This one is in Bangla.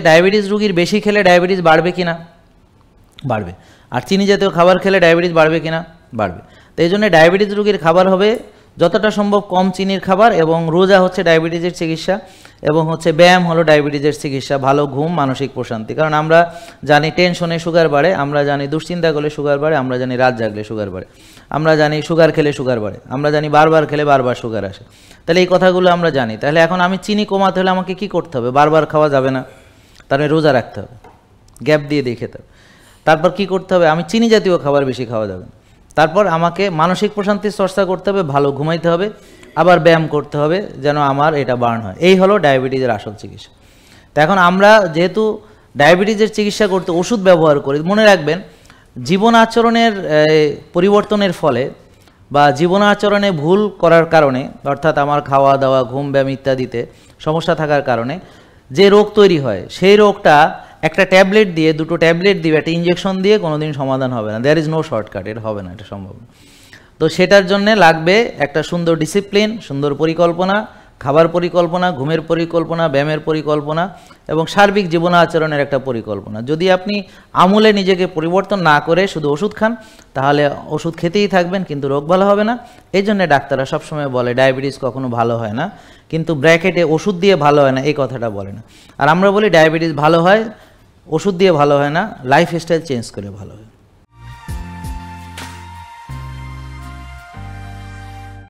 ডায়াবেটিস রোগীর বেশি খেলে ডায়াবেটিস বাড়বে কিনা? বাড়বে। আর চিনি জাতীয় খাবার খেলে ডায়াবেটিস বাড়বে কিনা? বাড়বে। তো এই জন্য ডায়াবেটিস রোগীর খাবার হবে যতটা সম্ভব কম চিনির খাবার, এবং রোজা হচ্ছে ডায়াবেটিসের চিকিৎসা, এবং হচ্ছে ব্যায়াম হলো ডায়াবেটিসের চিকিৎসা, ভালো ঘুম, মানসিক প্রশান্তি। কারণ আমরা জানি টেনশনে সুগার বাড়ে, আমরা জানি দুশ্চিন্তা করলে সুগার বাড়ে, আমরা জানি রাত জাগলে সুগার বাড়ে, আমরা জানি সুগার খেলে সুগার বাড়ে, আমরা জানি বারবার খেলে বারবার সুগার আসে। তাহলে এই কথাগুলো আমরা জানি। তাহলে এখন আমি চিনি কমাতে হলে আমাকে কি করতে হবে? বারবার খাওয়া যাবে না, তাহলে রোজা রাখতে হবে, গ্যাপ দিয়ে দিয়ে খেতে হবে। তারপর কি করতে হবে? আমি চিনি জাতীয় খাবার বেশি খাওয়া যাবে না। তারপর আমাকে মানসিক প্রশান্তির চর্চা করতে হবে, ভালো ঘুমাইতে হবে, আবার ব্যায়াম করতে হবে যেন আমার এটা বার্ন হয়। এই হলো ডায়াবেটিসের আসল চিকিৎসা। তো এখন আমরা যেহেতু ডায়াবেটিসের চিকিৎসা করতে ওষুধ ব্যবহার করি, মনে রাখবেন জীবন আচরণের পরিবর্তনের ফলে বা জীবন আচরণে ভুল করার কারণে, অর্থাৎ আমার খাওয়া দাওয়া, ঘুম, ব্যায়াম ইত্যাদিতে সমস্যা থাকার কারণে যে রোগ তৈরি হয়, সেই রোগটা একটা ট্যাবলেট দিয়ে, দুটো ট্যাবলেট দিয়ে, একটা ইঞ্জেকশন দিয়ে কোনোদিন সমাধান হবে না। দেয়ার ইজ নো শর্টকাট, এটা হবে না, এটা সম্ভব না। তো সেটার জন্য লাগবে একটা সুন্দর ডিসিপ্লিন, সুন্দর পরিকল্পনা, খাবার পরিকল্পনা, ঘুমের পরিকল্পনা, ব্যায়ামের পরিকল্পনা এবং সার্বিক জীবন আচরণের একটা পরিকল্পনা। যদি আপনি আমূলে নিজেকে পরিবর্তন না করে শুধু ওষুধ খান, তাহলে ওষুধ খেতেই থাকবেন, কিন্তু রোগ ভালো হবে না। এই জন্য ডাক্তাররা সবসময় বলে ডায়াবেটিস কখনো ভালো হয় না, কিন্তু ব্র্যাকেটে ওষুধ দিয়ে ভালো হয় না এই কথাটা বলে না। আর আমরা বলি ডায়াবেটিস ভালো হয়, ওষুধ দিয়ে ভালো হয় না, লাইফস্টাইল চেঞ্জ করে ভালো হয়।